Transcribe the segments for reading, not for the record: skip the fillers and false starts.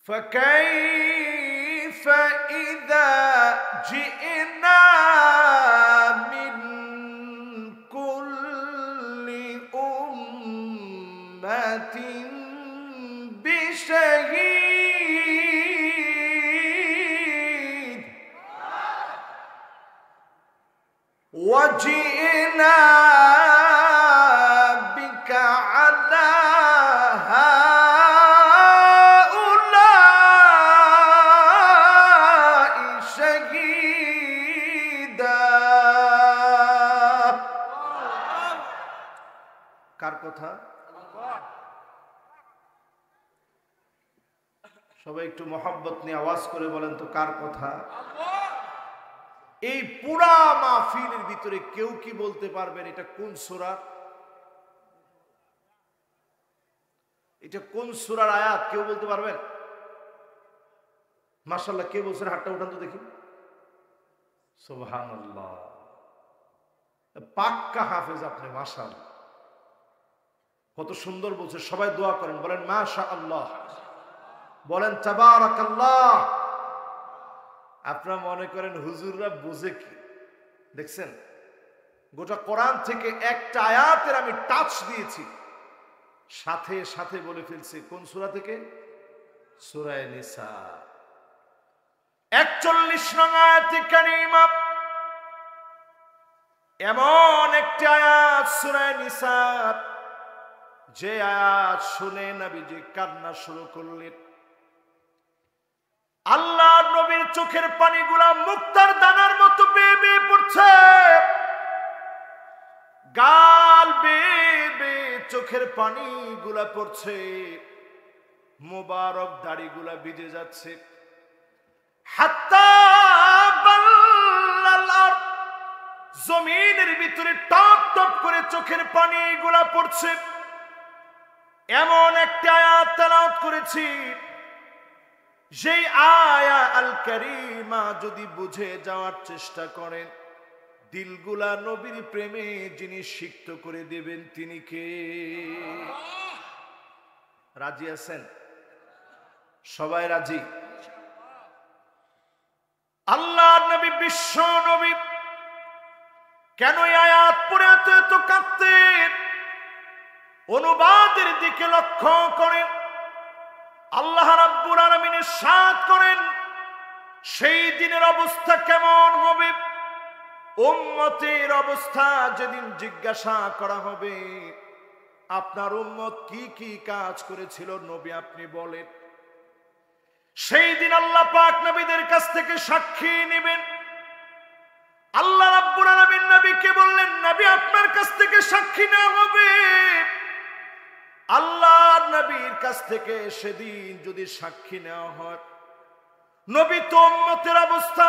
فكيف إذا جئنا من كل أمة بشهيد وجئنا بك على هؤلاء شهيدا কার কথা? সবাই একটু মোহাব্বত নিয়ে আওয়াজ করে বলেন তো কার কথা? এই পুরা মাহফিলের ভিতরে কেউ কি বলতে পারবেন এটা কোন সূরা? এটা কোন সূরার আয়াত কেউ বলতে পারবেন? মাশাআল্লাহ, কে বলছেন? হাতটা উঠান তো দেখি। সুবহানাল্লাহ, পাক্কা হাফেজ আপনি, মাশাআল্লাহ, কত সুন্দর বলছে। সবাই দোয়া করেন, বলেন মাশাআল্লাহ, বলেন তাবারাকাল্লাহ। আপনারা মনে করেন হুজুররা বুঝে কি? দেখছেন, গোটা কোরআন থেকে একটা আয়াতের আমি টাচ দিয়েছি, সাথে সাথে বলে ফেলছি কোন সূরা থেকে? সূরা নিসা 41 নং আয়াতে কারিমা। এমন একটি আয়াত সূরা নিসা, যে আয়াত শুনে নবীজি কান্না শুরু করলেন। আল্লাহ নবীর চোখের পানিগুলা মুক্তার দানার মতো বেয়ে বেয়ে পড়ছে, গাল বেয়ে বেয়ে চোখের পানিগুলা পড়ছে, মোবারক দাড়িগুলা ভিজে যাচ্ছে। হাত্তা বাল্লাল আরদ, জমিনের ভিতরে টপ টপ করে চোখের পানিগুলা পড়ছে। এমন একটা আয়াত তেলাওয়াত করেছি, যেই আয়া আল কারিমা যদি বুঝে যাওয়ার চেষ্টা করেন, দিলগুলা নবীর প্রেমে যিনি সিক্ত করে দেবেন তিনি কে? রাজি আছেন? সবাই রাজি? আল্লাহ নবী, বিশ্ব নবী কেন এই আয়াত পড়ে এত এত কাঁদতেন? অনুবাদের দিকে লক্ষ্য করেন। আল্লাহ রাব্বুল আলামিন ইরশাদ করেন, সেই দিনের অবস্থা কেমন হবে? উম্মতের অবস্থা যেদিন জিজ্ঞাসা করা হবে, আপনার উম্মত কি কি কাজ করেছিল নবী আপনি বলেন। সেই দিন আল্লাহ পাক নবীদের কাছ থেকে সাক্ষী নেবেন। আল্লাহ রাব্বুল আলামিন নবীকে বললেন, নবী আপনার কাছ থেকে সাক্ষী নেওয়া হবে। আল্লাহর নবীর কাছ থেকে সেদিন যদি সাক্ষী নেওয়া হয়, নবী তো উম্মতের অবস্থা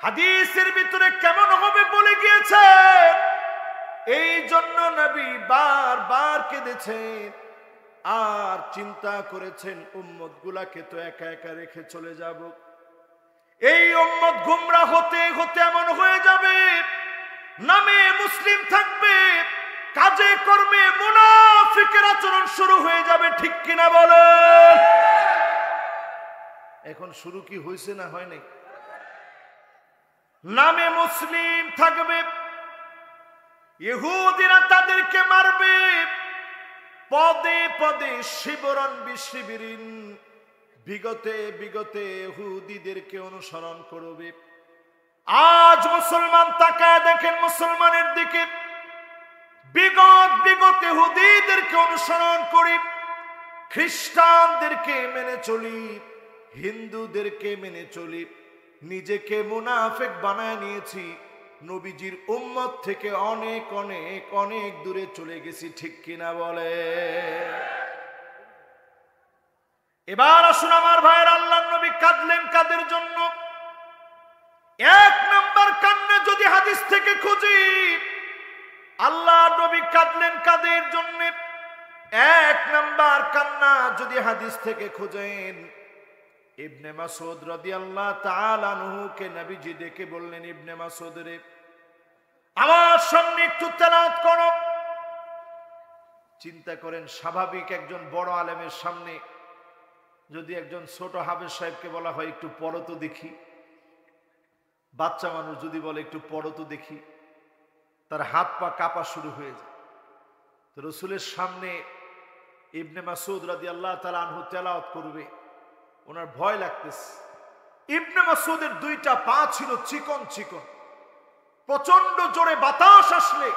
হাদিসের ভিতরে কেমন হবে বলে গিয়েছে। এই জন্য নবী বারবার কেঁদেছেন আর চিন্তা করেছেন, উম্মত গুলাকে তো একা একা রেখে চলে যাব। এই উম্মত গুমরাহ হতে হতে এমন হয়ে যাবে, নামে মুসলিম থাকবে, কাজে কর্মে মুনাফিকের আচরণ শুরু হয়ে যাবে। ঠিক কিনা বলেন? এখন শুরু কি হয়েছে না হয় নাই? নামে মুসলিম থাকবে, ইহুদিরা তাদেরকে মারবে, পদে পদে শিবরণ বিশিবিরিন বিগতে বিগতে ইহুদিদেরকে অনুসরণ করবে। আজ মুসলমান তাকায় দেখেন মুসলমানের দিকে, বিগত বিগত ইহুদিদেরকে অনুসরণ করি, খ্রিস্টানদেরকে মেনে চলি, হিন্দুদেরকে মেনে চলি, নিজেকে মুনাফিক বানায় নিয়েছি, নবীজির উম্মত থেকে অনেক অনেক অনেক দূরে চলে গেছি। ঠিক কিনা বলে? এবার আসুন আমার ভাইয়ের, আল্লাহর নবী কাঁদলেন কাদের জন্য? এক নাম্বার কান্না যদি হাদিস থেকে খুঁজি, আল্লাহর নবী কাঁদলেন কাদের জন্য? এক নাম্বার কান্না যদি হাদিস থেকে খুঁজেন, ইবনে মাসউদ রাদিয়াল্লাহু তাআলা আনহুকে নবীজি ডেকে বললেন, ইবনে মাসউদ রে, আমার সামনে একটু তেলাওয়াত করো। চিন্তা করেন, স্বাভাবিক একজন বড় আলেমের সামনে যদি একজন ছোট হাফেজ সাহেবকে বলা হয় একটু পড়ো তো দেখি, বাচ্চা মানুষ যদি বলে একটু পড়ো তো দেখি, তার হাত পা কাঁপা শুরু হয়ে যায়। তো রসুলের সামনে ইবনে মাসউদ রাদিয়াল্লাহু তাআলা আনহু তেলাওয়াত করবে, ওনার ভয় লাগতেছে। ইবনে মাসউদের দুইটা পা ছিল চিকন চিকন, প্রচন্ড জোরে বাতাস আসলে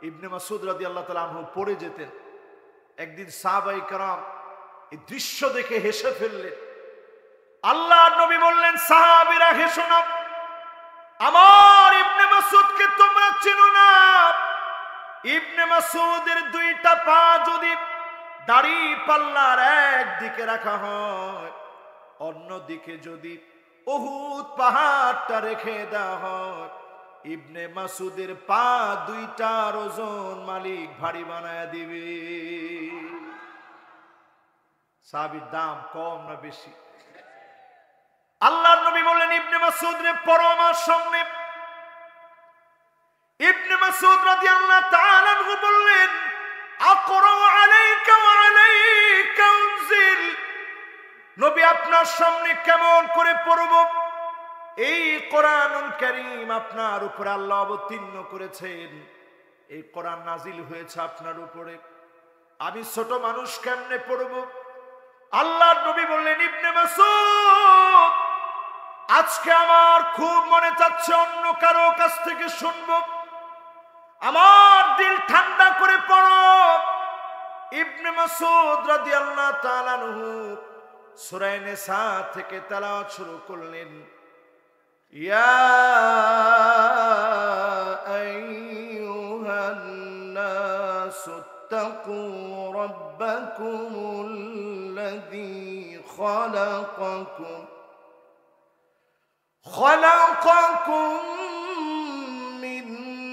ইবনে মাসউদ রাদিয়াল্লাহু তাআলা আনহু পড়ে যেতেন। একদিন সাহাবায়ে কেরাম এই দৃশ্য দেখে হেসে ফেললেন। আল্লাহর নবী বললেন, সাহাবীরা হেসো না, আমার ইবনে মাসউদকে তোমরা চিনো না। ইবনে মাসউদের দুইটা পা যদি দাড়ি পাল্লার একদিকে রাখা হয়, অন্যদিকে যদি উহুদ পাহাড়টা রেখে দেওয়া হয়, ইবনে মাসউদের পা দুইটার ওজন মালিক ভারী বানায় দিবে। সাহাবীর দাম কম না বেশি? আল্লাহর নবী বললেন, ইবনে মাসউদ রে পড়ো আমার সামনে। ইবনে মাসউদ রাদিয়াল্লাহু তাআলা আনহু বললেন, আকরা আলাইকা ওয়া আলাইকা উনজিল। নবী আপনার সামনে কেমন করে পড়ব? এই কোরআনুল কারীম আপনার উপরে আল্লাহ অবতীর্ণ করেছেন, এই কোরআন নাজিল হয়েছে আপনার উপরে, আমি ছোট মানুষ কেমনে পড়ব? আল্লাহর নবী বললেন, ইবনে মাসউদ আজকে আমার খুব মনে চাচ্ছে অন্য কারো কাছ থেকে শুনবো, আমার দিল ঠান্ডা করে পড়ো। ইবনে মাসউদ রাদিয়াল্লাহু তাআলা আনহু সূরা নিসা থেকে তেলাওয়াত শুরু করলেন, ইয়া আইয়ুহান নাসু তাকু রাব্বাকুমুল্লাযী খালাকাকুম মিন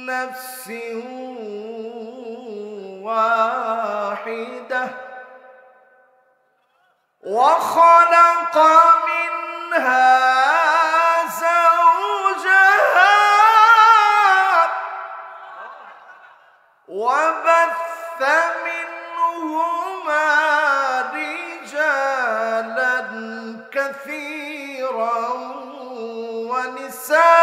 নাফসিন ওয়াহিদাহ ওয়া খালাকা মিনহা যাওজাহা ওয়া বাথা মিনহুমা রিজালান কাসীরান ওয়া নিসাআ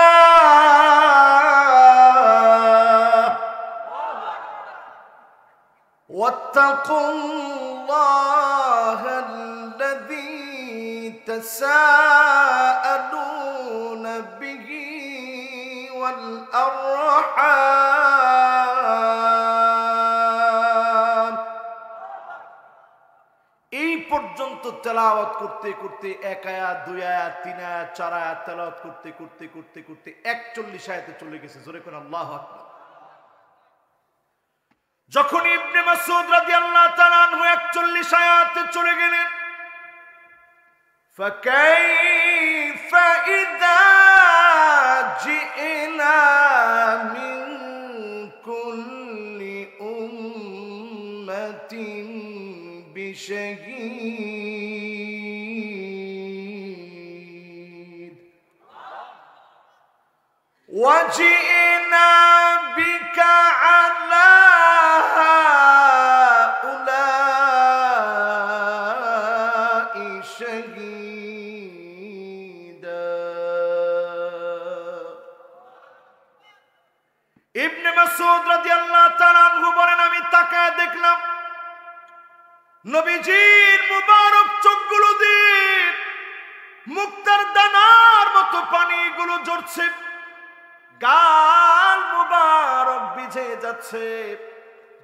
واتقوا الله الذي تساءلون به والأرحام। এই পর্যন্ত তেলাওয়াত করতে করতে এক আয়াত, দুই আয়াত, তিন আয়াত, চার আয়াত তেলাওয়াত করতে করতে করতে করতে 41 আয়াতে চলে গেছে। জোরে কোন আল্লাহু আকবার। যখন ইবনে মাসউদ রাদিয়াল্লাহু তাআলা আনহু 41 আয়াতে চলে গেলেন, ফাকাইফা ইযা জি'না মিন কুল্লি উম্মাতিন বিশাহীদ ওয়া জি'না বিকা আলা ইবনে মাসউদ রাদিয়াল্লাহু তাআলা আনহু বলেন, আমি তাকায় দেখলাম নবীজির মুবারক চোখগুলো দিয়ে মুক্তার দানার মতো পানিগুলো ঝরছে, গাল মুবারক ভিজে যাচ্ছে,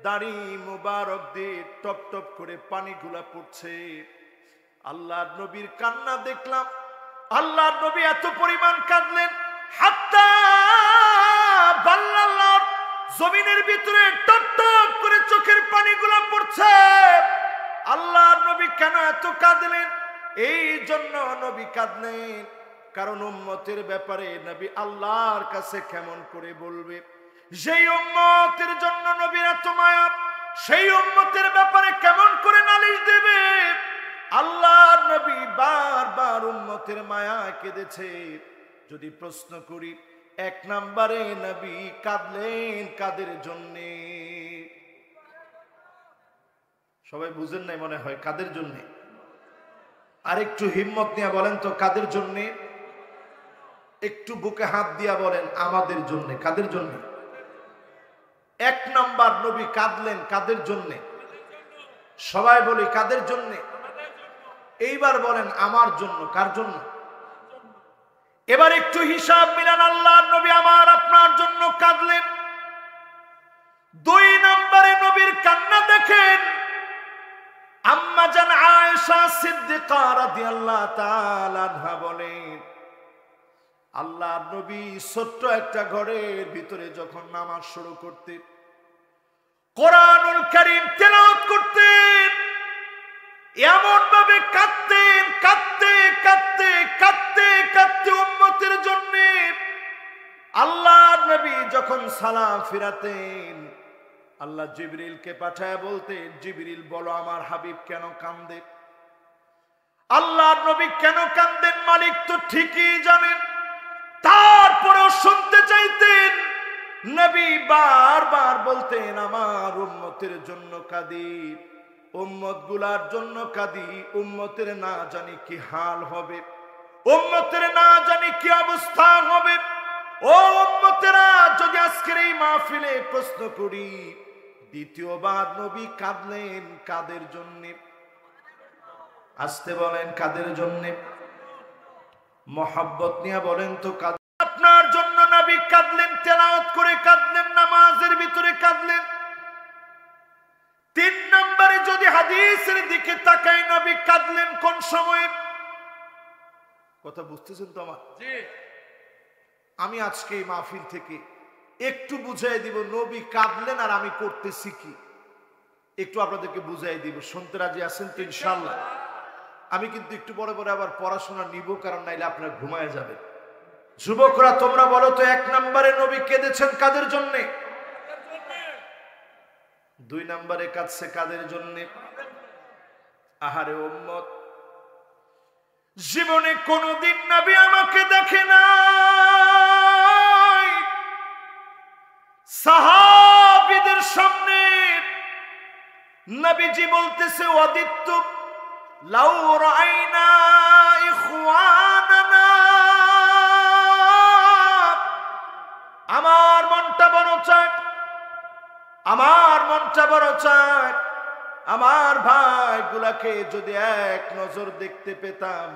দাড়ি মুবারক দিয়ে টপ টপ করে পানিগুলা পড়ছে। আল্লাহর নবীর কান্না দেখলাম। আল্লাহর নবী এত পরিমাণ কাঁদলেন, হাত্তা বাল্লাল্লাহর জমিনের ভিতরে টপ টপ করে চোখের পানিগুলো পড়ছে। আল্লাহর নবী কেন এত কাঁদলেন? এই জন্য নবী কাঁদলেন কারণ উম্মতের ব্যাপারে নবী আল্লাহর কাছে কেমন করে বলবে? যেই উম্মতের জন্য নবীর এত মায়া, সেই উম্মতের ব্যাপারে কেমন করে নালিশ দেবে? আল্লাহর নবী বারবার উম্মতের মায়া কেঁদেছে। যদি প্রশ্ন করি, এক নম্বরে নবী কাঁদলেন কাদের জন্যে? সবাই বুঝেন নাই মনে হয়। কাদের জন্যে? আর একটু হিম্মত নিয়ে বলেন তো কাদের জন্য? একটু বুকে হাত দিয়া বলেন আমাদের জন্য। কাদের জন্য? এক নাম্বার নবী কাঁদলেন কাদের জন্য? সবাই বলি কাদের জন্য? এইবার বলেন আমার জন্য। কার জন্য? এবার একটু হিসাব মিলান। আল্লাহর নবী আমার আপনার জন্য কাঁদলেন। দুই নম্বরে নবীর কান্না দেখেন। আম্মা জান আয়েশা সিদ্দিকা রাদিয়াল্লাহু তাআলা আনহা বলেন, আল্লাহর নবী ছোট্ট একটা ঘরের ভিতরে যখন নামাজ শুরু করতেন, কোরআনুল কারীম তেলাওয়াত করতেন, এমন ভাবে কাঁদতেন, কাঁদতে কাঁদতে কাঁদতে কাঁদতে উম্মতের জন্য। আল্লাহর নবী যখন সালাম ফিরাতেন, আল্লাহ জিবরিলকে পাঠায় বলতেন, জিবরিল বলো আমার হাবিব কেন কান্দে। আল্লাহর নবী কেন কান্দেন মালিক তো ঠিকই জানেন, তারপরেও শুনতে চাইতেন। নবী বারবার বলতেন আমার উম্মতের জন্য কাঁদি, উম্মত গুলার জন্য কাঁদি, উম্মতের না জানি কি হাল হবে, উম্মতের না জানি কি অবস্থা হবে। ও উম্মতেরা, যদি আজকের এই মাহফিলে প্রশ্ন করি, দ্বিতীয়বার নবী কাঁদলেন কাদের জন্য? আসতে বলেন কাদের জন্য? মহব্বত নিয়ে বলেন তো কাদের? আপনার জন্য নবী কাঁদলেন, তেলাওয়াত করে কাঁদলেন, নামাজের ভিতরে কাঁদলেন। তিন নম্বরে যদি হাদিসের দিকে তাকাই, নবী কাঁদলেন কোন সময়ে? কথা বুঝতেছেন তো আমার? জি। আমি আজকে এই মাহফিল থেকে একটু বুঝাই দিব নবী কাঁদলেন আর আমি করতেছি কি, একটু আপনাদেরকে বুঝাই দিব। শুনতে রাজি আছেন তো ইনশাআল্লাহ? আমি কিন্তু একটু পরে পরে আবার পড়াশোনা নিব, কারণ নাইলে আপনারা ঘুমায় যাবেন। যুবকরা তোমরা বলো তো, এক নম্বরে নবী কেঁদেছেন কাদের জন্য? দুই নম্বরে কাঁদছে কাদের জন্য? আহারে উম্মত, জীবনে কোনদিন নবী আমাকে দেখে না। সাহাবীদের সামনে নবীজি বলতেছে, ওয়াদিত্ত লাউ রাআইনা ইখওয়ানানা। আমার মনটা বড় চায়, আমার মনটা বড় চায় আমার ভাইগুলাকে যদি এক নজর দেখতে পেতাম।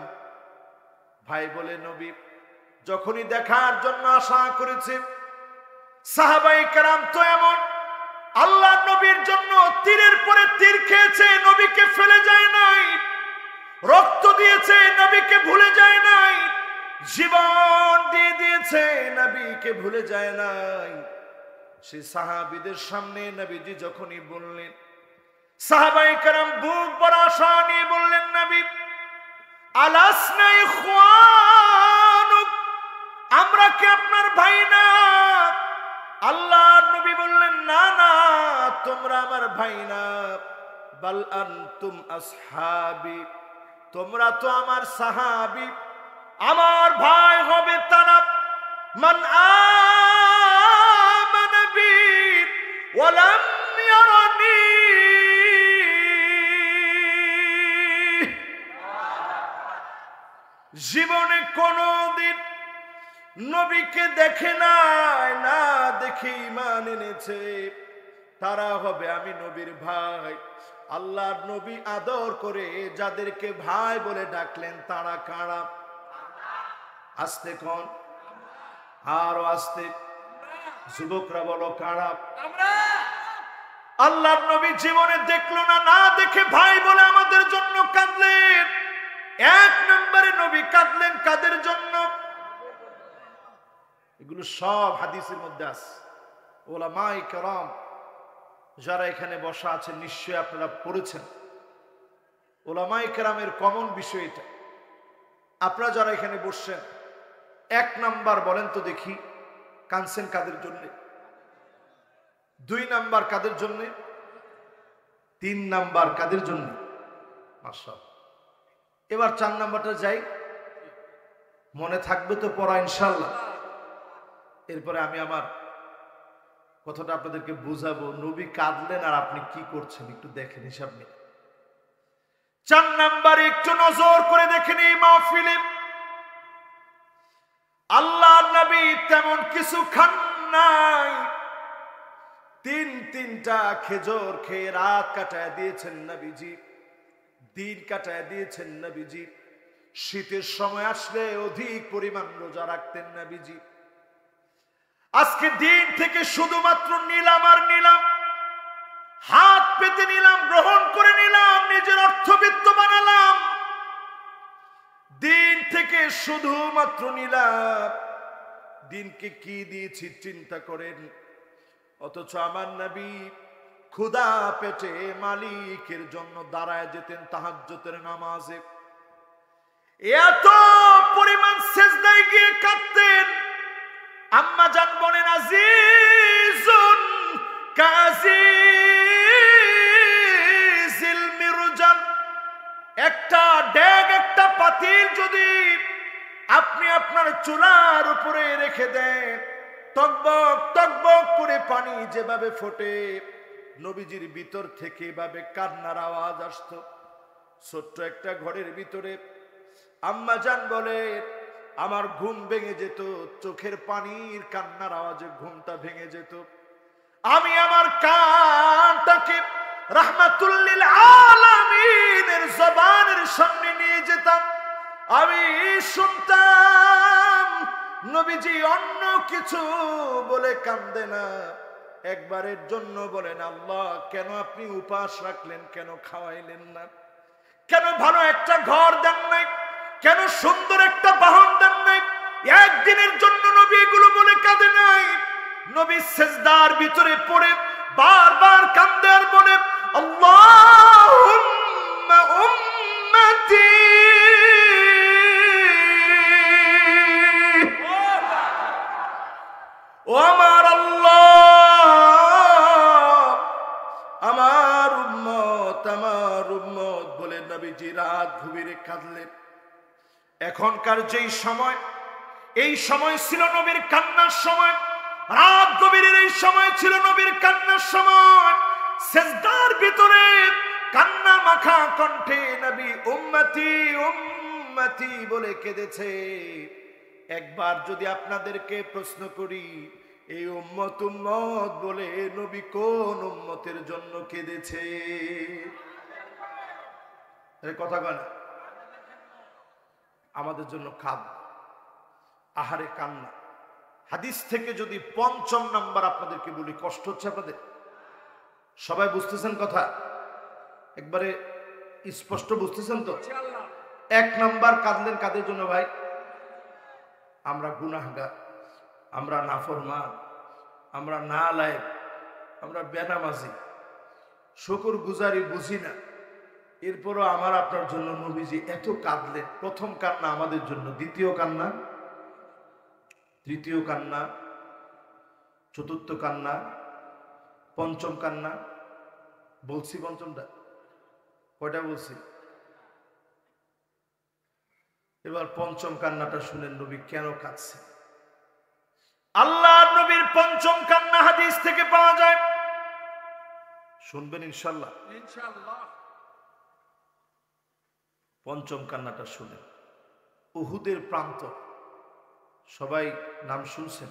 ভাই বলে নবী যখনই দেখার জন্য আশা করেছে, সাহাবায়ে কেরাম তো এমন, আল্লাহ নবীর জন্য তীরের পরে তীর খেয়েছে, নবীকে ফেলে যায় নাই, রক্ত দিয়েছে, নবীকে ভুলে যায় নাই, জীবন দিয়ে দিয়েছে, নবীকে ভুলে যায় নাই। সেই সাহাবীদের সামনে নবীজি যখনই বললেন, সাহাবায়ে কেরাম বুক ভরা আশা নিয়ে বললেন, নবী আলাসনা ইখওয়ানুক, আমরা কি আপনার ভাই না? আল্লাহর নবী বললেন, না না, তোমরা আমার ভাই না, বাল আনতুম আসহাবি, তোমরা তো আমার সাহাবী। আমার ভাই হবে তারা মান আমানা বি ওয়া লাম ইয়ারানি। জীবনে কোনদিন নবীকে দেখে নাই, না দেখে ঈমান এনেছে, তারা হবে আমি নবীর ভাই। আল্লাহর নবী আদর করে যাদেরকে ভাই বলে ডাকলেন তারা কারা? আস্তে কোন, আরো আস্তে, যুবকরা বলো কারা? আল্লাহর নবী জীবনে দেখলো না, না দেখে ভাই বলে আমাদের জন্য কাঁদলেন। এক নম্বরে নবী কাঁদলেন কাদের জন্য? এগুলো সব হাদিসের মধ্যে আছে। ওলামায়ে কেরাম যারা এখানে বসা আছেন নিশ্চয়ই আপনারা পড়েছেন। ওলামায়ে কেরামের কমন বিষয় এটা। আপনারা যারা এখানে বসছেন, এক নাম্বার বলেন তো দেখি, কাঁদছেন কাদের জন্য? দুই নাম্বার কাদের জন্য? তিন নাম্বার কাদের জন্য? মাশাআল্লাহ। এবার চার নাম্বারটা যাই, মনে থাকবে তো পড়া ইনশাআল্লাহ। এরপরে আমি আমার কথাটা আপনাদেরকে বুঝাবো। নবী কাঁদলেন আর আপনি কি করছেন একটু দেখেন, হিসাব নিয়ে। 4 নাম্বার একটু নজর করে দেখেন এই মাহফিলে আল্লাহ নবী তেমন কিছু খান নাই, 3টা খেজুর খেয়ে রাত কাটায় দিয়েছেন নবীজি, দিন কাটায় দিয়েছেন নবীজি। শীতের সময় আসলে অধিক পরিমাণ রোজা রাখতেন নবীজি। আজকে দিন থেকে শুধুমাত্র নিলাম আর নিলাম, হাত পেতে নিলাম, গ্রহণ করে নিলাম, নিজের অর্থবিত্ত বানালাম। দিন থেকে শুধুমাত্র নিলাম, দিনকে কি দিয়েছি চিন্তা করেন। অথচ আমার নবী ক্ষুধা পেটে মালিকের জন্য দাঁড়ায় যেতেন তাহাজ্জুদের নামাজে, এত পরিমাণ সিজদায় গিয়ে কাঁদতেন। আম্মা জান বলেন আজিজুন কাজিজিল মিরজান, একটা ডেগ একটা পাতিল যদি আপনি আপনার চুলার উপরে রেখে দেন, টকবক টকবক করে পানি যেভাবে ফোটে, নবীজির ভিতর থেকে এভাবে কান্নার আওয়াজ আসতো। ছোট্ট একটা ঘরের ভিতরে আম্মা জান বলে আমার ঘুম ভেঙে যেত, চোখের পানির কান্নার আওয়াজে ঘুমটা ভেঙে যেত। আমি আমার কানটাকে রাহমাতুল লিল আলামিনের জবানের সামনে নিয়ে যেতাম, আমি শুনতাম নবীজি অন্য কিছু বলে কান্দে না, একবারের জন্য বলেন আল্লাহ কেন আপনি উপাস রাখলেন, কেন খাওয়াইলেন না, কেন ভালো একটা ঘর দেন নাই, কেন সুন্দর একটা বাহন দেন নাই। একদিনের জন্য নবী এগুলো বলে কাঁদে নাই। নবী সিজদার ভিতরে পড়ে বারবার কান্দে আর বলে আল্লাহুম্মা উম্মতি, ও আমার আল্লাহ আমার উম্মত বলে নবীজি রাত গভীরে কাঁদলেন। এখনকার যেই সময়, এই সময় ছিল নবীর কান্নার সময়, রাত গভীরের এই সময় ছিল নবীর কান্নার সময়। সিজদার ভিতরে কান্না মাখা কণ্ঠে নবী উম্মতি উম্মতি বলে কেঁদেছে। একবার যদি আপনাদেরকে প্রশ্ন করি, এই উম্মত উম্মত বলে নবী কোন উম্মতের জন্য কেঁদেছে? কথা বলে আমাদের জন্য কাঁদ, আহারে কান্না। হাদিস থেকে যদি 5ম নাম্বার আপনাদেরকে বলি, কষ্ট হচ্ছে আপনাদের? সবাই বুঝতেছেন কথা? একবারে স্পষ্ট বুঝতেছেন তো? 1 নাম্বার কাঁদলেন কাদের জন্য ভাই? আমরা গুনাহগার, আমরা নাফরমান, আমরা নালায়েক, আমরা বেনামাজি, শুকর গুজারি বুঝি না। এরপরও আমার আপনার জন্য নবীজি এত কাঁদলেন। প্রথম কান্না আমাদের জন্য, দ্বিতীয় কান্না, তৃতীয় কান্না, চতুর্থ কান্না, 5ম কান্না। বলছি 5মটা? কয়টা বলছি? এবার 5ম কান্নাটা শুনেন নবী কেন কাঁদছে। আল্লাহ নবীর 5ম কান্না হাদিস থেকে পাওয়া যায়, শুনবেন ইনশাআল্লাহ। ইনশাআল্লাহ 5ম কান্নাটা শুনেন। উহুদের প্রান্ত, সবাই নাম শুনছেন?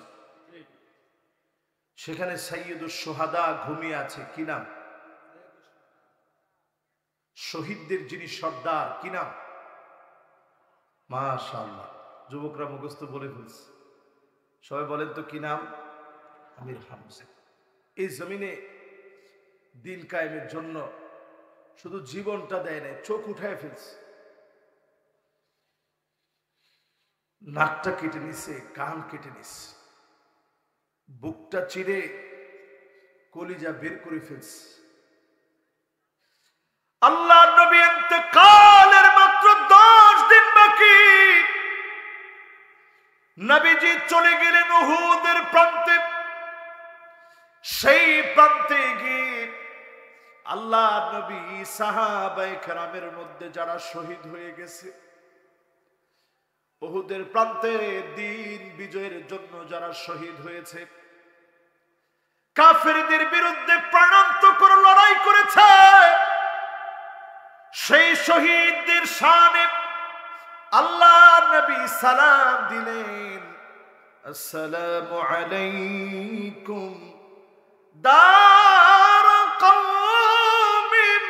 সেখানে সাইয়্যিদুশ শুহাদা ঘুমিয়ে আছে। কি নাম? শহীদদের যিনি সর্দার, কি নাম? মাশাআল্লাহ, যুবকরা মুখস্থ বলে ফেলছে। সবাই বলেন তো কি নাম? আমির হামজা। এই জমিনে দিন কায়েমের জন্য শুধু জীবনটা দেয় নাই, চোখ উঠায় ফেলছে, নাকটা কেটে নিছে, কান কেটে নিছে, বুকটা চিরে কলিজা বের করে ফেলছে। আল্লাহ নবী ইন্তেকালের মাত্র 10 দিন বাকি, নবীজি চলে গেলেন উহুদের প্রান্তে। সেই প্রান্তে গিয়ে আল্লাহ নবী সাহাবায়ে কেরামের মধ্যে যারা শহীদ হয়ে গেছে, উহুদের প্রান্তে দিন বিজয়ের জন্য যারা শহীদ হয়েছে, কাফেরদের বিরুদ্ধে প্রাণান্তকর লড়াই করেছে, সেই শহীদদের শানে আল্লাহ নবী সালাম দিলেন, আসসালামু আলাইকুম দার কওমিন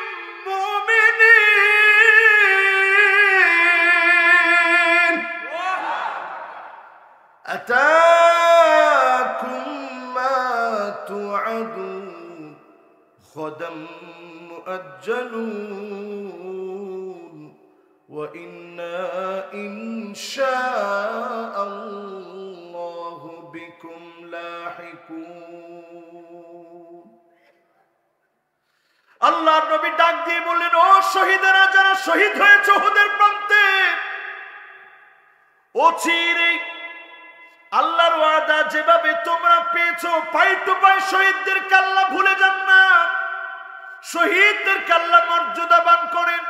মুমিনিন আতাকুম মা তুআদুন খদম মুআজ্জালুন ওয়া ইন্না ইনশাআল্লাহু বিকুম লাহিকুন। আল্লাহর নবী ডাক দিয়ে বললেন, ও শহীদেরা, যারা শহীদ হয়েছে উহুদের প্রান্তে, অচিরেই আল্লাহর ওয়াদা যেভাবে তোমরা পেয়েছো পাই টু পাই শহীদদেরকে আল্লাহ ভুলে যান না, শহীদদেরকে আল্লাহ মর্যাদাবান করেন।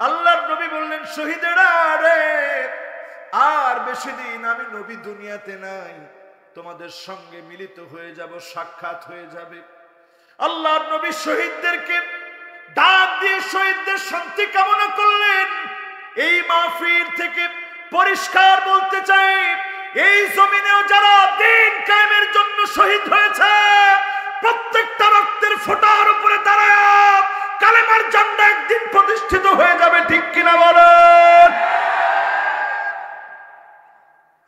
আল্লাহর নবী বললেন, শহীদেরা রে, আর বেশি দিন আমি নবী দুনিয়াতে নাই, তোমাদের সঙ্গে মিলিত হয়ে যাব, সাক্ষাৎ হয়ে যাবে। আল্লাহর নবী শহীদদেরকে ডাক দিয়ে শহীদদের শান্তি কামনা করলেন। এই মাহফিল থেকে পরিষ্কার বলতে চাই, এই জমিনেও যারা দিন কায়েমের জন্য শহীদ হয়েছে, প্রত্যেকটা রক্তের ফোঁটার উপরে দাঁড়ায় কালেমার ঝান্ডা একদিন প্রতিষ্ঠিত হয়ে যাবে, ঠিক কিনা বলেন?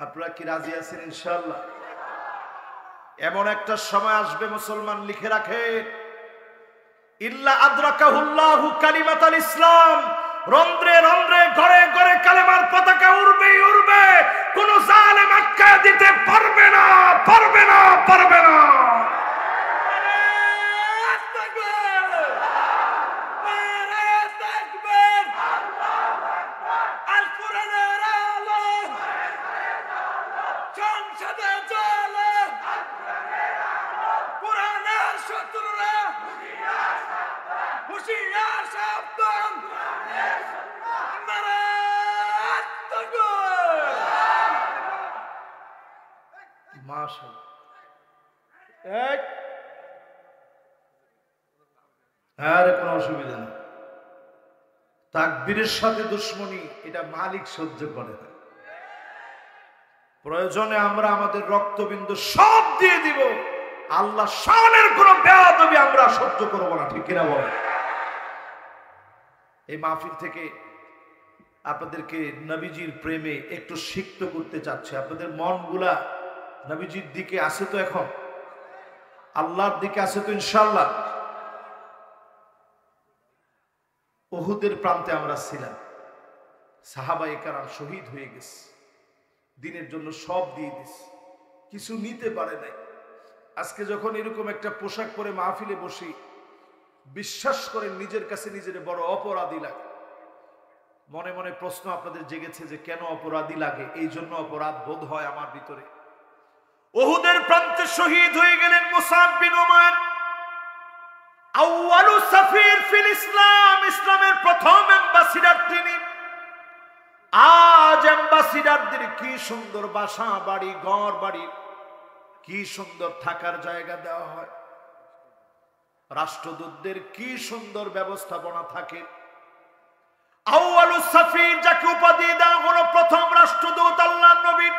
আপনারা কি রাজি আছেন ইনশাআল্লাহ? এমন একটা সময় আসবে, মুসলমান লিখে রাখেন, ইল্লা আদরাকাহুল্লাহু কালিমাতাল ইসলাম, রন্ধ্রে রন্ধ্রে ঘরে ঘরে কালেমার পতাকা উড়বেই উড়বে, কোন জালেম আটকা দিতে পারবে না, পারবে না, পারবে না। কোনো অসুবিধা নেই, তাকবীরের সাথে দুশ্মনী এটা মালিক সহ্য করে না। প্রয়োজনে আমরা আমাদের রক্তবিন্দু সব দিয়ে দিব, আল্লাহ শানের কোন বেয়াদবি আমরা সহ্য করব না, ঠিক কিনা বলেন? এই মাহফিল থেকে আপনাদেরকে নবীজির প্রেমে একটু সিক্ত করতে চাচ্ছে। আপনাদের মনগুলা নবীজির দিকে আছে তো, এখন আল্লাহর দিকে আছে তো ইনশাআল্লাহ। উহুদের প্রান্তে আমরা ছিলাম, সাহাবায়ে কেরাম শহীদ হয়ে গেছে, দিনের জন্য সব দিয়ে দিছে, কিছু নিতে পারে নাই। আজকে যখন এরকম একটা পোশাক পরে মাহফিলে বসি, বিশ্বাস করেন নিজের কাছে নিজের বড় অপরাধী লাগে। মনে মনে প্রশ্ন আপনাদের জেগেছে যে কেন অপরাধী লাগে? এই জন্য অপরাধ বোধ হয় আমার ভিতরে। উহুদের প্রান্তে শহীদ হয়ে গেলেন মুসাব বিন উমার, আউয়ালু সাফির ফিল ইসলাম, ইসলামের প্রথম অ্যাম্বাসিডার তিনি। আজ অ্যাম্বাসিডারদের কি সুন্দর বাসা বাড়ি, ঘর বাড়ি, কি সুন্দর থাকার জায়গা দেওয়া হয়, রাষ্ট্রদূতদের কি সুন্দর ব্যবস্থাপনা থাকে। আউয়ালু সাফির, যাকে উপাধি দেওয়া হলো প্রথম রাষ্ট্রদূত আল্লাহর নবীর,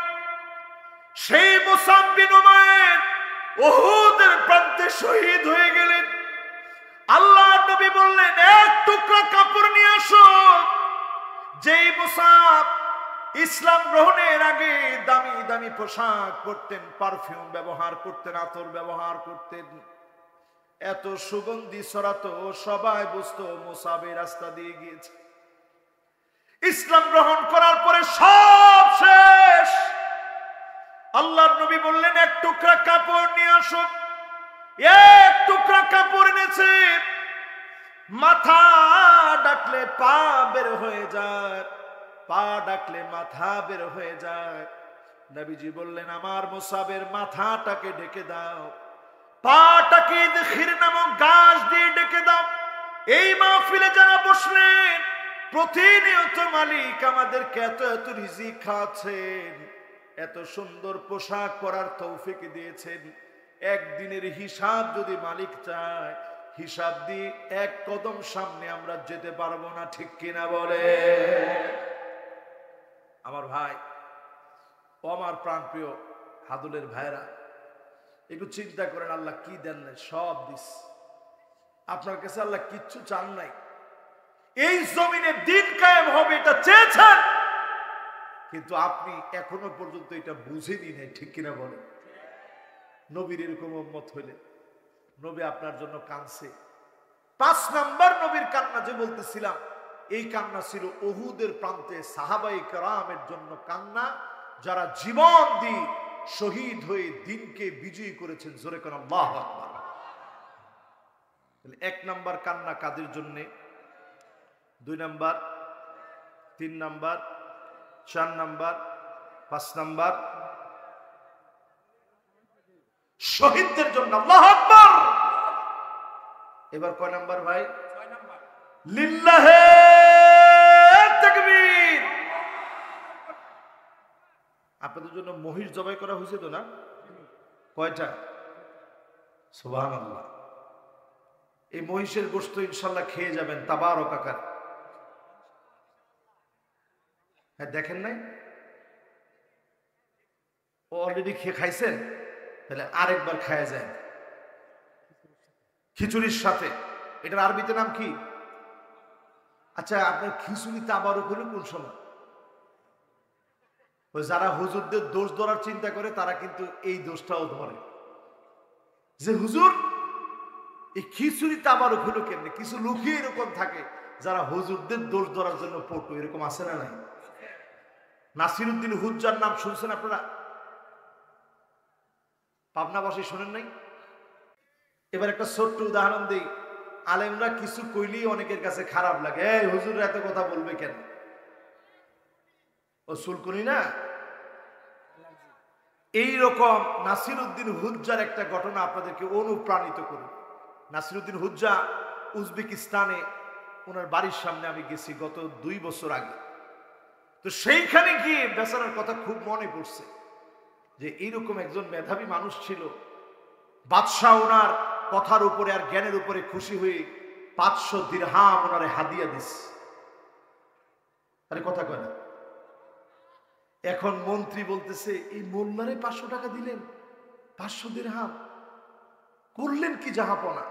সেই মুসাব বিন উমাইর উহুদের প্রান্তে শহীদ হয়ে গেলেন। আল্লাহর নবী বললেন, এক টুকরা কাপড় নিয়ে আসো। যেই মুসাব ইসলাম গ্রহণের আগে দামি দামি পোশাক পরতেন, পারফিউম ব্যবহার করতেন, আতর ব্যবহার করতেন, এত সুগন্ধি ছড়াতো, সবাই বুঝতো মুসাবের রাস্তা দিয়ে গিয়েছে। ইসলাম গ্রহণ করার পরে সব শেষ। আল্লাহর নবী বললেন, এক টুকরা কাপড় নিয়ে আসো। এক টুকরা কাপড় এনেছে, মাথা ডাকলে পা বের হয়ে যায়, পা ডাকলে মাথা বের হয়ে যায়। নবীজি বললেন, আমার মুসাবের মাথাটাকে ঢেকে দাও, পাটাকে খির নামক গাছ দিয়ে ঢেকে দাও। এই মাহফিলে যারা বসলেন, প্রতিনিয়ত মালিক আমাদেরকে এত এত রিজিক খাওয়াচ্ছেন, এত সুন্দর পোশাক পরার তৌফিক দিয়েছেন। একদিনের হিসাব যদি মালিক চায়, হিসাব দিয়ে এক কদম সামনে আমরা যেতে পারবো না, ঠিক কিনা বলে? আমার ভাই ও আমার প্রাণপ্রিয় হাদুলের ভাইরা, একটু চিন্তা করেন, আল্লাহ কি দেন নাই? সব দিস। আপনার কাছে আল্লাহ কিচ্ছু চান নাই। এই জমিনে দিন কায়েম হবে এটা চেয়েছেন, কিন্তু আপনি এখনো পর্যন্ত এটা বুঝেনি নাই, ঠিক কিনা বলেন? নবীর এরকম উম্মত হইলে নবী আপনার জন্য কাঁদছে। 5 নাম্বার নবীর কান্না যে বলতেছিলাম, এই কান্না ছিল উহুদের প্রান্তে সাহাবায়ে কেরামের জন্য কান্না, যারা জীবন দিয়ে শহীদ হয়ে দিনকে বিজয়ী করেছেন। জোরে কোন আল্লাহু আকবার। তাহলে 1 নাম্বার কান্না কাদের জন্য? 2 নাম্বার, 3 নাম্বার, 4 নাম্বার, 5 নাম্বার শহীদদের জন্য। আল্লাহু আকবার। এবার কয় নাম্বার ভাই? 6 নাম্বার। লিল্লাহে তাকবীর। আপনাদের জন্য মহিষ জবাই করা হয়েছে তো না? কয়টা? সুবহানাল্লাহ। এই মহিষের গোশত ইনশাআল্লাহ খেয়ে যাবেন তাবারক আকার। হ্যাঁ, দেখেন নাই? ও অলরেডি খেয়ে খাইছেন, তাহলে আরেকবার খায়া যায় খিচুড়ির সাথে। এটার আরবিতে নাম কি? আচ্ছা, আপনার খিচুড়ি তাবারক হলো কোন সময়? ওই যারা হুজুরদের দোষ ধরার চিন্তা করে তারা কিন্তু এই দোষটাও ধরে, যে হুজুর এই খিচুড়ি তাবারক হলো কেমনে? কিছু লুকিয়ে এরকম থাকে যারা হুজুরদের দোষ ধরার জন্য পটু। এরকম আছে না নাই? নাসিরউদ্দিন হুজ্জার নাম শুনছেন আপনারা? পাবনাবাসী শোনেন নাই? এবার একটা ছোট্ট উদাহরণ দিই। আলেমরা কিছু কইলেই অনেকের কাছে খারাপ লাগে, এই হুজুররা এত কথা বলবে কেন? ও সুলকুনি না? এইরকম নাসিরউদ্দিন হুজ্জার একটা ঘটনা আপনাদেরকে অনুপ্রাণিত করুন। নাসিরউদ্দিন হুজ্জা উজবেকিস্তানে, ওনার বাড়ির সামনে আমি গেছি গত 2 বছর আগে। তো সেইখানে গিয়ে বেচারার কথা খুব মনে পড়ছে যে এইরকম একজন মেধাবী মানুষ ছিল। বাদশাহ ওনার কথার উপরে আর জ্ঞানের উপরে খুশি হয়ে 500 দিরহাম ওনারে হাদিয়া দিস। আরে কথা কয় না? এখন মন্ত্রী বলতেছে, এই মোল্লারে 500 টাকা দিলেন, 500 দিরহাম করলেন কি জাহাপনা?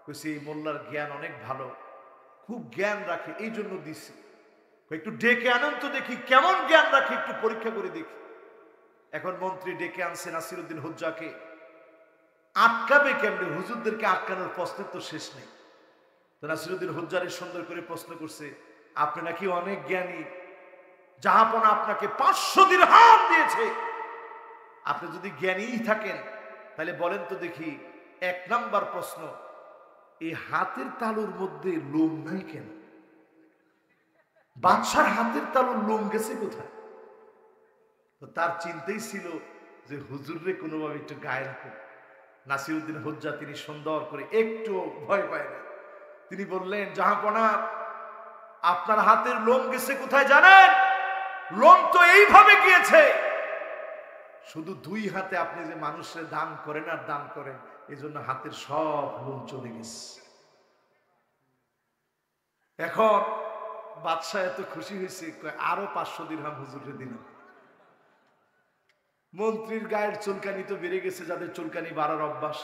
কইছে এই মোল্লার জ্ঞান অনেক ভালো, খুব জ্ঞান রাখে, এই জন্য দিছি। একটু ডেকে আনেন তো দেখি কেমন জ্ঞান রাখে, একটু পরীক্ষা করে দেখি। এখন মন্ত্রী ডেকে আনছে নাসিরউদ্দিন হুজ্জাকে। আটকাবে কেমনে? হুজুরদেরকে আটকানোর প্রশ্নের তো শেষ নেই। তো নাসিরউদ্দিন হুজ্জারে সুন্দর করে প্রশ্ন করছে, আপনি নাকি অনেক জ্ঞানী, জাহাপনা আপনাকে 500 দিরহাম দিয়েছে, আপনি যদি জ্ঞানীই থাকেন তাহলে বলেন তো দেখি, 1 নাম্বার প্রশ্ন, এই হাতের তালুর মধ্যে লোম নাই কেন? বাদশার হাতের তালুর লোম গেছে কোথায়? তো তার চিন্তাই ছিল যে হুজুররে কোনোভাবে একটু গায়েল করে। নাসিরউদ্দিন হুজ্জা তিনি সুন্দর করে, একটু ভয় পায় না, তিনি বললেন, জাহাপনা আপনার হাতের লোম গেছে কোথায় জানেন? লোম তো এইভাবে গিয়েছে, শুধু 2 হাতে আপনি যে মানুষের দান করেন আর দান করেন, এই জন্য হাতের সব লোম চলে গেছে। এখন বাদশাহ এত খুশি হয়েছে, আরো 500 দিরহাম হুজুরে দিলাম। মন্ত্রীর গায়ের চুলকানি তো বেড়ে গেছে, যাদের চুলকানি বাড়ার অভ্যাস।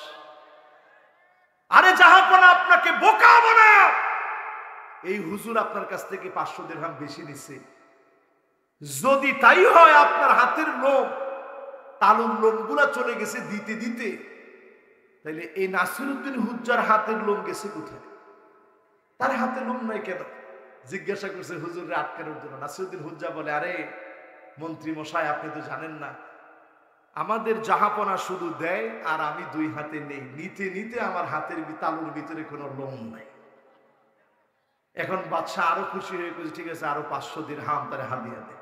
আরে জাহাপনা আপনাকে বোকা বানায়, এই হুজুর আপনার কাছ থেকে 500 দিরহাম বেশি নিছে। যদি তাই হয় আপনার হাতের লোম, তালুর লোমগুলা চলে গেছে দিতে দিতে, তাইলে এই নাসিরউদ্দিন হুজ্জার হাতের লোম গেছে কোথায়? তার হাতে লোম নাই কেন? জিজ্ঞাসা করছে হুজুররে আটকানোর জন্য। নাসিরউদ্দিন হুজ্জা বলে, আরে মন্ত্রী মশাই, আপনি তো জানেন না, আমাদের জাহাপনা শুধু দেয় আর আমি 2 হাতে নেই, নিতে নিতে আমার হাতের তালুর ভিতরে কোনো লোম নাই। এখন বাদশাহ আরো খুশি হয়ে গেছে, ঠিক আছে, আরো 500 দিরহাম তারে হাদিয়া দে।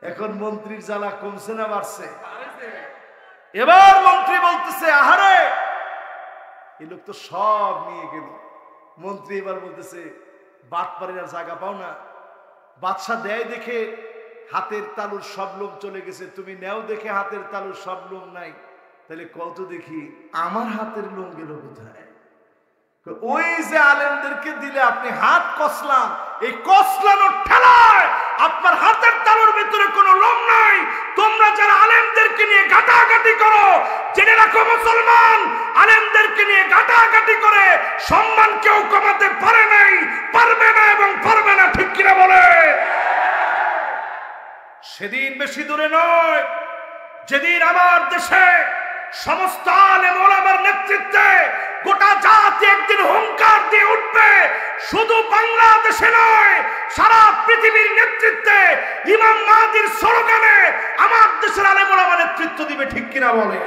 এখন মন্ত্রীর জ্বালা কমছে না বাড়ছে? এবার মন্ত্রী বলতেছে, আহারে এই লোক তো সব নিয়ে গেল। মন্ত্রী এবার বলতেছে, বাটপাড়ির আর জায়গা পাও না? বাদশাহ দেয় দেখে হাতের তালুর সব লোম চলে গেছে, তুমি নেও দেখে হাতের তালুর সব লোম নাই, তাহলে কত দেখি আমার হাতের লোম গেল কোথায়? ওই যে আলেমদেরকে দিলে আপনি হাত কসলান, এই কসলানোর ঠেলায় আপনার হাতের তালুর ভিতরে কোনো লোম নাই। তোমরা যারা আলেমদেরকে নিয়ে গাটাগাটি করো, জেনে রাখো মুসলমান, আলেমদেরকে নিয়ে গাটাগাটি করে সম্মান কেউ কমাতে পারে নাই, পারবে না এবং পারবে না। ঠিক কিনা বলে? সেদিন বেশি দূরে নয়, যেদিন আমার দেশে সমস্ত আলেম ওলামার নেতৃত্বে গোটা জাতি একদিন হুঙ্কার দিয়ে উঠবে। শুধু বাংলাদেশে নয়, সারা পৃথিবীর নেতৃত্বে ইমাম মাহদির স্লোগানে আমার দেশের আলেম ওলামা নেতৃত্ব দিবে। ঠিক কিনা বলে?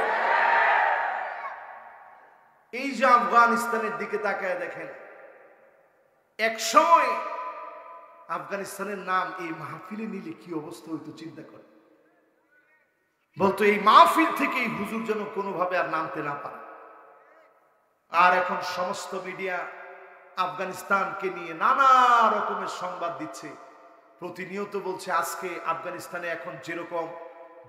এই যে আফগানিস্তানের দিকে তাকায় দেখেন, এক সময় আফগানিস্তানের নাম এই মাহফিলে নিলে কি অবস্থা হইতো চিন্তা করে। বলতো এই মাহফিল থেকে এই হুজুর যেন কোনোভাবে আর নামতে না পারে। আর এখন সমস্ত মিডিয়া আফগানিস্তানকে নিয়ে নানা রকমের সংবাদ দিচ্ছে, প্রতিনিয়ত বলছে আজকে আফগানিস্তানে এখন যেরকম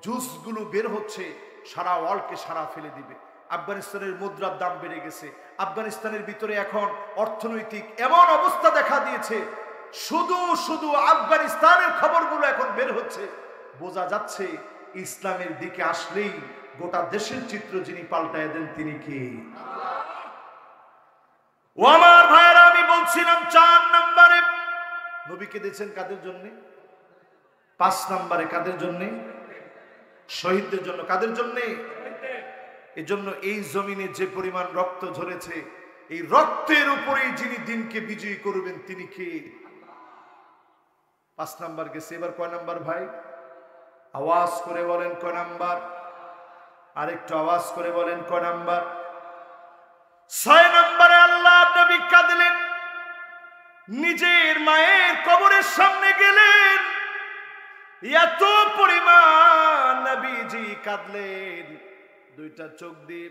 জুসগুলো বের হচ্ছে সারা ওয়ার্ল্ডকে সারা ফেলে দিবে। আফগানিস্তানের মুদ্রার দাম বেড়ে গেছে, আফগানিস্তানের ভিতরে এখন অর্থনৈতিক এমন অবস্থা দেখা দিয়েছে, শুধু শুধু আফগানিস্তানের খবরগুলো এখন বের হচ্ছে। বোঝা যাচ্ছে ইসলামের দিকে আসলেই গোটা দেশের চিত্র যিনি পাল্টায় দেন তিনি কে? ও আমার ভাইরা, আমি বলছিলাম 4 নম্বরে নবীকে দিয়েছেন কাদের জন্য? 5 নম্বরে কাদের জন্য? শহীদদের জন্য। কাদের জন্য? এজন্য এই জমিনে যে পরিমাণ রক্ত ঝরেছে, এই রক্তের উপরেই যিনি দিনকে বিজয়ী করবেন তিনি কে? 5 নাম্বার গেছে। এবার কয় নাম্বার ভাই? আওয়াজ করে বলেন কয় নাম্বার? আরেকটু আওয়াজ করে বলেন কয় নাম্বার? 6 নম্বরে আল্লাহ নবী কাঁদলেন, নিজের মায়ের কবরের সামনে গেলেন, এত পরিমাণ নবীজি কাঁদলেন, 2টা চোখ দিয়ে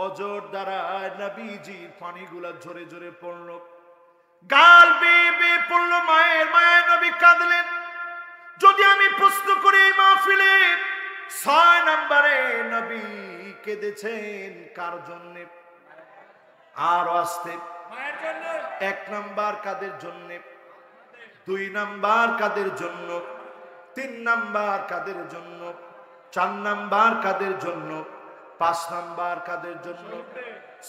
অজর দ্বারা নবীজির পানিগুলা ঝরে ঝরে পড়ল, গাল বেয়ে বেয়ে পড়ল মায়ের। মায়ের নবী কাঁদলেন। যদি আমি প্রশ্ন করি এই মাহফিলে 6 নম্বরে নবী কেঁদেছেন কার জন্য? আরো আসতে 1 নাম্বার কাদের জন্য? 2 নাম্বার কাদের জন্য? 3 নাম্বার কাদের জন্য? 4 নাম্বার কাদের জন্য? 5 নাম্বার কাদের জন্য?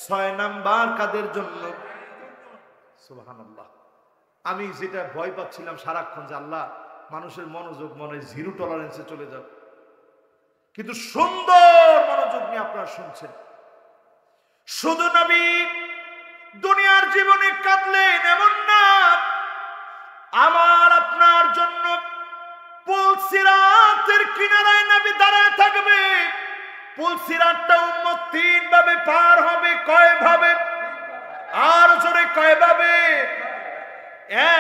6 নাম্বার কাদের জন্য? সুবহানাল্লাহ। আমি যেটা ভয় পাচ্ছিলাম সারাক্ষণ যে আল্লাহ মানুষের মনোযোগ মনে 0 টলারেন্সে চলে যাও, কিন্তু সুন্দর মনোযোগ নিয়ে আপনারা শুনছেন। শুধু নবী দুনিয়ার জীবনে কাঁদলেন এমন না, আমার আপনার জন্য পুলসিরাতের কিনারায় নবী দাঁড়ায় থাকবে। পুলসিরাতটা উম্মত 3 ভাবে পার হবে। কয় ভাবে? আর জোরে কয় ভাবে?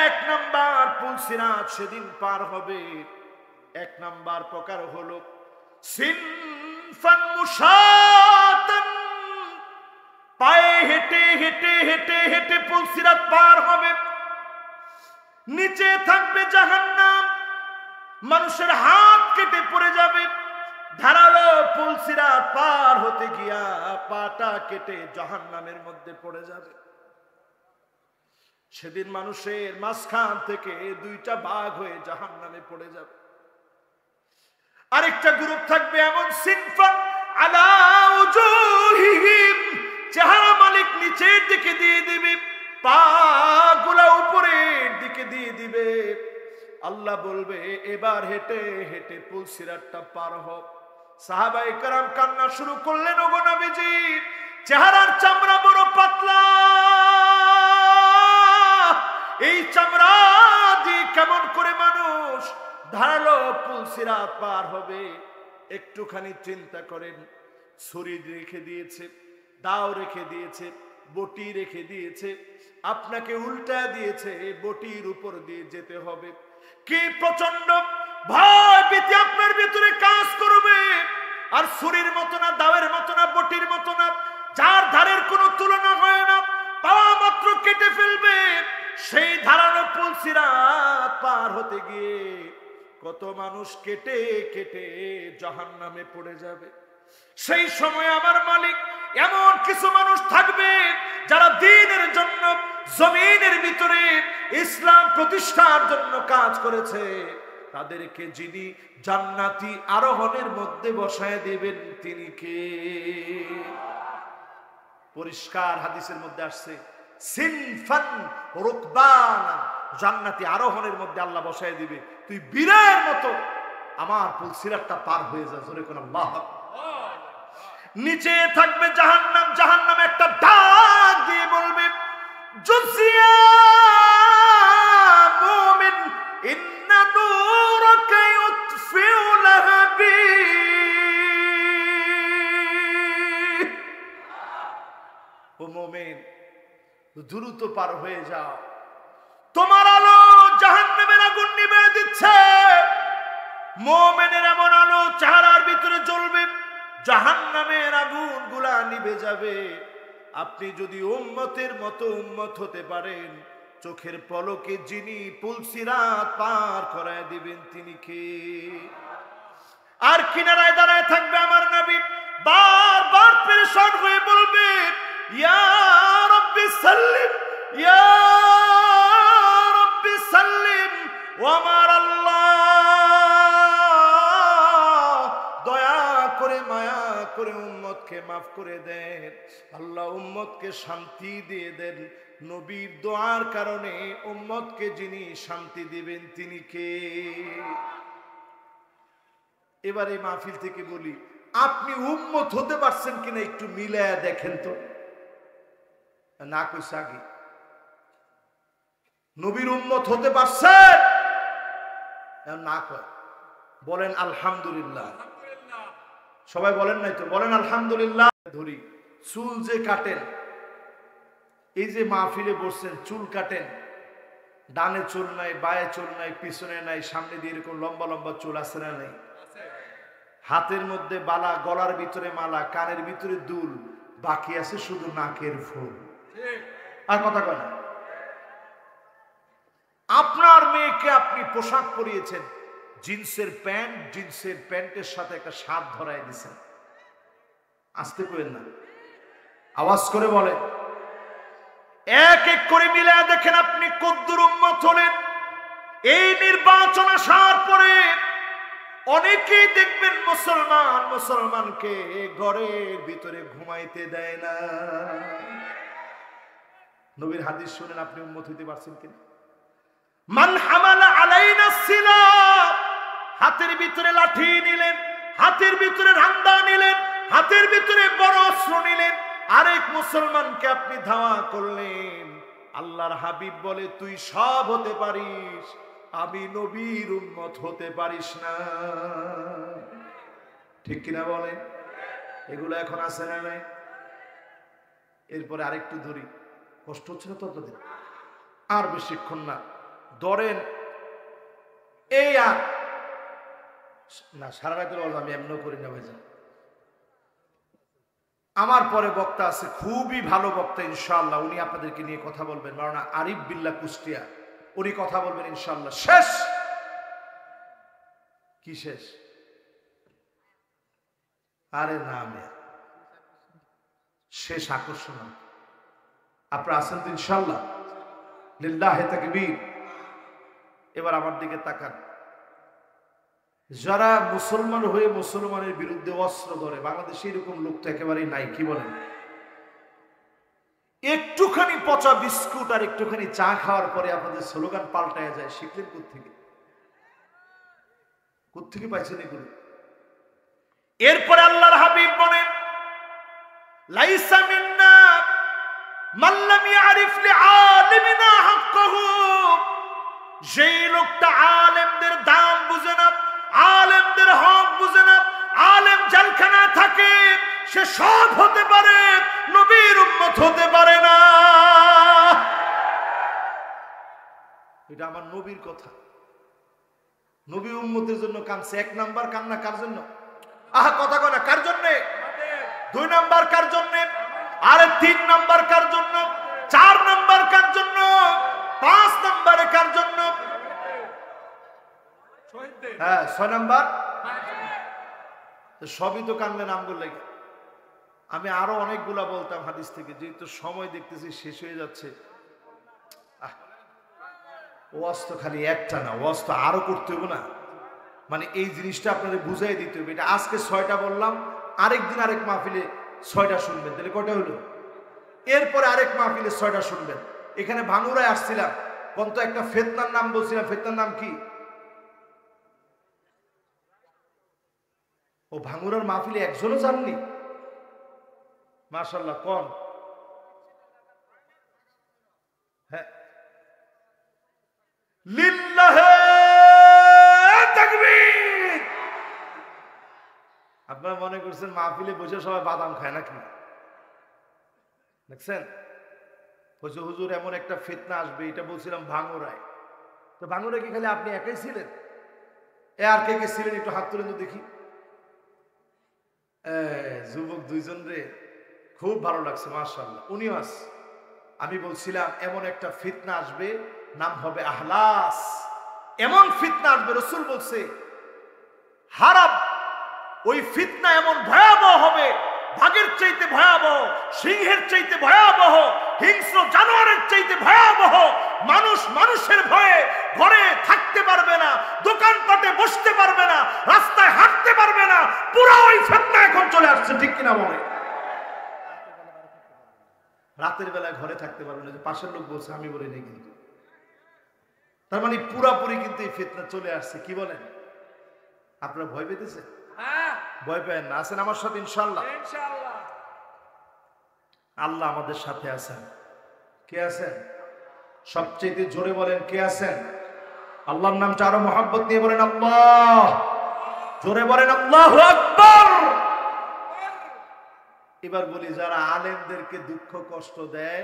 1 নাম্বার পুলসিরাত সেদিন পার হবে। 1 নাম্বার প্রকার হলো সিনফান মুশাতান, পায়ে হেঁটে হেঁটে হেঁটে হেঁটে পুলসিরাত পার হবে। নিচে থাকবে জাহান্নাম, মানুষের হাত কেটে পড়ে যাবে। ধারালো পুলসিরাত পার হতে গিয়া পাটা কেটে জাহান্নামের মধ্যে পড়ে যাবে। সেদিন মানুষের মাঝখান থেকে 2টা ভাগ হয়ে জাহান্নামে পড়ে যাবে। আরেকটা গ্রুপ থাকবে এমন, সিনফান আলা উজুহিহিম, চেহারা মালিক নিচের দিকে দিয়ে দিবে, পা গুলা উপরের দিকে দিয়ে দিবে। আল্লাহ বলবে এবার হেঁটে হেঁটে পুলসিরাতটা পার হোক। সাহাবায়ে কেরাম কান্না শুরু করলেন, ওগো নবীজি চেহারার চামড়া বড় পাতলা, এই চামড়া দিয়ে কেমন করে মানুষ ধারালো পুলসিরাত পার হবে? একটুখানি চিন্তা করেন, ছুরি রেখে দিয়েছে, দাও রেখে দিয়েছে, বটি রেখে দিয়েছে, আপনাকে উল্টা দিয়েছে, বটির উপর দিয়ে যেতে হবে। কি প্রচন্ড ভয় ভীতি আপনার ভিতরে কাজ করবে। আর ছুরির মতো না, দাওয়ের মতো না, বটির মতো না, যার ধারের কোনো তুলনা হয় না, পাওয়া মাত্র কেটে ফেলবে। সেই ধারালো পুলসিরাত পার হতে গিয়ে কত মানুষ কেটে কেটে জাহান্নামে পড়ে যাবে। সেই সময় আমার মালিক এমন কিছু মানুষ থাকবে যারা দ্বীনের জন্য জমিনের ভিতরে ইসলাম প্রতিষ্ঠার জন্য কাজ করেছে, তাদেরকে যিনি জান্নাতি আরোহণের মধ্যে বসায় দিবেন তিনি কে? পরিষ্কার হাদিসের মধ্যে আসছে, সিনফান রুকবানা, জান্নাতি আরোহণের মধ্যে আল্লাহ বসায় দিবে, তুই বীরের মতো আমার পুলসিরাতটা পার হয়ে যা। জোরে কোন আল্লাহ। নিচে থাকবে জাহান্নাম, জাহান্নাম একটা ডাক দিয়ে বলবে, জুসিয়া মুমিন ইন্না নূরাকা ইউতফিউ লাহাবি। ও মুমিন, দ্রুত পার হয়ে যাও, তোমার আলো জাহান্নামের আগুন নিভিয়ে দিচ্ছে। মুমিনের এমন আলো চেহারার ভিতরে জ্বলবে, জাহান্নামের আগুন গুলা নিভে যাবে। আপনি যদি উম্মতের মতো উম্মত হতে পারেন, চোখের পলকে যিনি পুলসিরাত পার করায় দিবেন তিনি কে? আর কিনারায় দাঁড়ায় থাকবে আমার নবী, বারবার পেরেশান হয়ে বলবে, ইয়া রাব্বি সাল্লিম, ইয়া রাব্বি সাল্লিম। ও আমার আল্লাহ, দয়া করে মায়া করে উম্মতকে মাফ করে দেন। আল্লাহ উম্মতকে শান্তি দিয়ে দেন। নবীর দোয়ার কারণে উম্মতকে যিনি শান্তি দিবেন তিনি কে? এবারে মাহফিল থেকে বলি, আপনি উম্মত হতে পারছেন কিনা একটু মিলায়া দেখেন তো। না কইছে আগে, নবীর উম্মত হতে পারছেন? না কয়, বলেন আলহামদুলিল্লাহ। সবাই বলেন নাই তো, বলেন আলহামদুলিল্লাহ। ধরি, চুল যে কাটেন, এই যে মাহফিলে বসছেন, চুল কাটেন, ডানে চুল নাই, বায়ে চুল নাই, পিছনে নাই, সামনে দিয়ে এরকম লম্বা লম্বা চুল আছে না নাই? হাতের মধ্যে বালা, গলার ভিতরে মালা, কানের ভিতরে দুল, বাকি আছে শুধু নাকের ফুল। আর কথা কয় না। আপনার মেয়েকে আপনি পোশাক পরিয়েছেন, জিন্সের প্যান্ট, জিন্সের প্যান্টের সাথে একটা শার্ট ধরাই দিয়েছেন। আসতে করেন না, আওয়াজ করে বলেন। এক এক করে মিলায় দেখেন আপনি কদ্দুর উম্মত হলেন। এই নির্বাচন আসার পরে অনেকেই দেখবেন মুসলমান মুসলমানকে ঘরের ভিতরে ঘুমাইতে দেয় না। নবীর হাদিস শুনেন, আপনি উম্মত হইতে পারছেন কিনা? মান হামালা আলাইনা সিলাহ, হাতের ভিতরে লাঠি নিলেন, হাতের ভিতরে রান্দা নিলেন, হাতের ভিতরে বড় অস্ত্র নিলেন, আরেক মুসলমানকে আপনি ধাওয়া করলেন। আল্লাহর হাবিব বলে, তুই সব হতে পারিস, আমি নবীর উম্মত হতে পারিস না। ঠিক কিনা বলেন? এগুলো এখন আছে না নাই? এরপরে আরেকটু ধরি, কষ্ট হচ্ছে না ততদিন? আর বেশিক্ষণ না, ধরেন এই আর না, সারা রাতে বলবো, আমি এমনও করি না ভাইজান। আমার পরে বক্তা আছে, খুবই ভালো বক্তা ইনশাআল্লাহ, উনি আপনাদেরকে নিয়ে কথা বলবেন। মাওলানা আরিফ বিল্লাহ কুষ্টিয়া, উনি কথা বলবেন ইনশাআল্লাহ। শেষ কি শেষ? আরে না, শেষ আকর্ষণ। আপনারা আছেন তো ইনশাআল্লাহ? লিল্লাহি তাকবীর। এবার আমার দিকে তাকান। যারা মুসলমান হয়ে মুসলমানের বিরুদ্ধে অস্ত্র ধরে, বাংলাদেশে এরকম লোক তো একেবারেই নাই। কি বলেন? একটুখানি পচা বিস্কুট আর একটুখানি চা খাওয়ার পরে আপনাদের স্লোগান পাল্টায় যায়। শিখলেন কোত্থেকে? কোত্থেকে পাইছেন এগুলো? এরপরে আল্লাহর হাবিব বলেন, লাইসা মিন্না মান লাম ইয়ারিফ লিআলিমিনা হাক্কাহু। যেই লোকটা আলেমদের দাম বুঝে না, আলেমদের হক বুঝে না, আলেম জেলখানায় থাকে, সে সব হতে পারে, নবীর উম্মত হতে পারে না। এটা আমার নবীর কথা। নবী উম্মতের জন্য কাঁদছে। এক নাম্বার কান্না কার জন্য? আহা, কথা কয় না। কার জন্য? দুই নাম্বার কার জন্য? আরে তিন নাম্বার কার জন্য? চার নাম্বার কার জন্য? পাঁচ নাম্বারে কার জন্য? হ্যাঁ, ছয় নাম্বার। সবই তো কানবে নাম বললে। আমি আরো অনেকগুলা বলতাম হাদিস থেকে, যেহেতু সময় দেখতেছি শেষ হয়ে যাচ্ছে। ওয়াজ তো খালি একটা না, ওয়াজ তো আরো করতে হবে না। মানে এই জিনিসটা আপনাদের বুঝাই দিতে হবে। এটা আজকে 6টা বললাম, আরেকদিন আরেক মাহফিলে 6টা শুনবেন, তাহলে কটা হলো? এরপরে আরেক মাহফিলে 6টা শুনবেন। এখানে ভাঙুরায় আসছিলাম, কোন তো একটা ফিতনার নাম বলছিলাম, ফিতনার নাম কি? ও ভাঙুরার মাহফিলে একজনও জাননি? মাশাআল্লাহ। কোন? হ্যাঁ, লিল্লাহে তাকবীর। আপনারা মনে করছেন মাহফিলে বসে সবাই বাদাম খায় নাকি? দেখছেন বলছে হুজুর এমন একটা ফিতনা আসবে, এটা বলছিলাম ভাঙুরায়। তো ভাঙুরায় কি খালি আপনি একাই ছিলেন? এ আর কে কে ছিলেন একটু হাত তুলেন তো দেখি। যুবক দুইজন রে, খুব ভালো লাগছে মাশাআল্লাহ। উনিও আস। আমি বলছিলাম এমন একটা ফিতনা আসবে, নাম হবে আহলাস। এমন ফিতনা আসবে, রাসূল বলছে হারাব, ওই ফিতনা এমন ভয়াবহ হবে, বাঘের চাইতে ভয়াবহ, সিংহের চাইতে ভয়াবহ, হিংস্র জানোয়ারের চাইতে ভয়াবহ। মানুষ মানুষের ভয়ে ঘরে থাকতে পারবে না, দোকানপাটে বসতে পারবে না, রাস্তায় হাঁটতে পারবে না। পুরো ওই ফিতনা এখন চলে আসছে, ঠিক কিনা বলে? রাতের বেলায় ঘরে থাকতে পারবে না, যে পাশের লোক বলছে, আমি বলি নাই কিন্তু। তার মানে পুরাপুরি কিন্তু এই ফিতনা চলে আসছে। কি বলেন? আপনারা ভয় পেতেছেন? ভয় পেন না, আছেন আমার সাথে ইনশাআল্লাহ। আল্লাহ আমাদের সাথে আছেন। কে আছেন? সবচেয়ে জোরে বলেন, কে আছেন? আল্লাহর নামটা আরো মহব্বত নিয়ে বলেন আল্লাহ। জোরে বলেন আল্লাহু আকবার। এবার বলি, যারা আলেমদেরকে দুঃখ কষ্ট দেয়,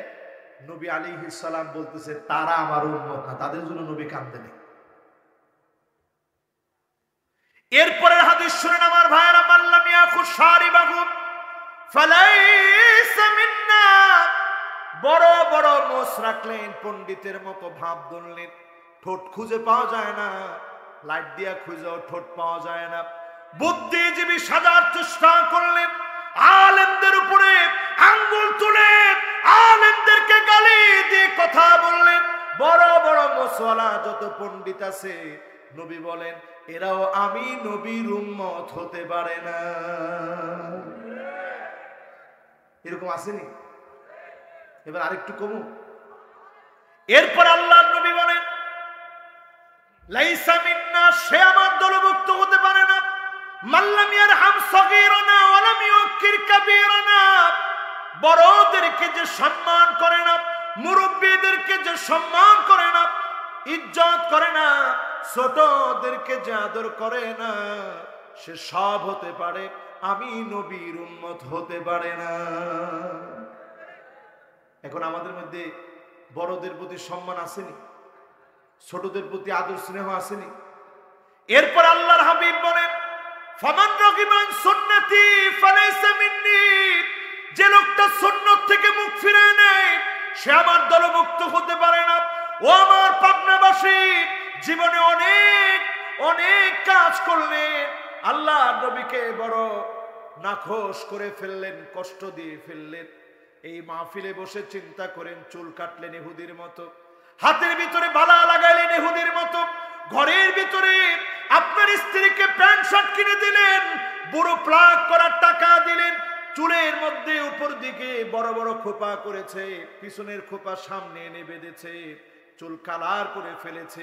নবী আলাইহিস সালাম বলতেছে তারা আমার উম্মত না, তাদের জন্য নবী কাঁদতেন। এরপরের হাদিস শুনেন আমার ভাইয়েরা, মাল্লাম ইয়াখুশ শারিবাহু ফালাইসা মিন্না। বড় বড় মোস রাখলেন, পণ্ডিতের মতো ভাব ধরলেন, ঠোঁট খুঁজে পাওয়া যায় না, লাইট দিয়া খুঁজেও ঠোঁট পাওয়া যায় না। বুদ্ধিজীবী সাজার চেষ্টা করলেন, আলেমদের উপরে আঙ্গুল তুলে আলেমদেরকে গালি দিয়ে কথা বললেন। বড় বড় মোসওয়ালা যত পণ্ডিত আছে, নবী বলেন এরাও আমি নবীর উম্মত হতে পারে না। এরকম আসেনি? এবার আরেকটু কমু। এরপর আল্লাহর নবী বলেন লাইসা মিন্না, সে আমার দলভুক্ত হতে পারে না। মাল্লাম ইয়ারহাম সগীরানা ওয়া লাম ইউক্কির কাবীরানা। বড়দেরকে যে সম্মান করে না, মুরব্বিদেরকে যে সম্মান করে না, ইজ্জত করে না, ছোটদেরকে যে আদর করে না, সে সব হতে পারে, আমি নবীর উম্মত হতে পারে না। এখন আমাদের মধ্যে বড়দের প্রতি সম্মান আসেনি? ছোটদের প্রতি আদর স্নেহ আসেনি? এরপর আল্লাহর হাবিব বলেন ফামান রাগিবা আন সুন্নতি ফালাইসা মিন্নি। যে লোকটা সুন্নাত থেকে মুখ ফিরায় নেয়, সে আমার দলভুক্ত হতে পারে না। ও আমার পাবনাবাসী, জীবনে অনেক অনেক কাজ করলেন, আল্লাহ নবীকে বড় নাখোশ করে ফেললেন, কষ্ট দিয়ে ফেললেন। এই মাহফিলে বসে চিন্তা করেন, চুল কাটলেন ইহুদির মতো, হাতের ভিতরে বালা লাগাইলেন ইহুদির মতো, ঘরের ভিতরে আপনার স্ত্রীকে প্যান্ট শার্ট কিনে দিলেন, বুড়ো প্লাগ করার টাকা দিলেন, চুলের মধ্যে উপর দিকে বড় বড় খোপা করেছে, পিছনের খোপা সামনে এনে বেঁধেছে, চুল কালার করে ফেলেছে,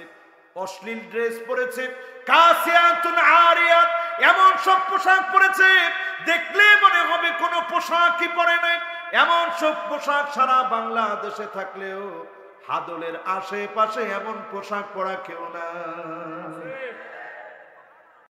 অশ্লীল ড্রেস পরেছে, কাসিয়াতুন আরিয়াত, এমন সব পোশাক পরেছে দেখলে মনে হবে কোনো পোশাকই পরে নাই। এমন সব পোশাক সারা বাংলাদেশে থাকলেও হাদলের আশেপাশে এমন পোশাক পরা কেউ না।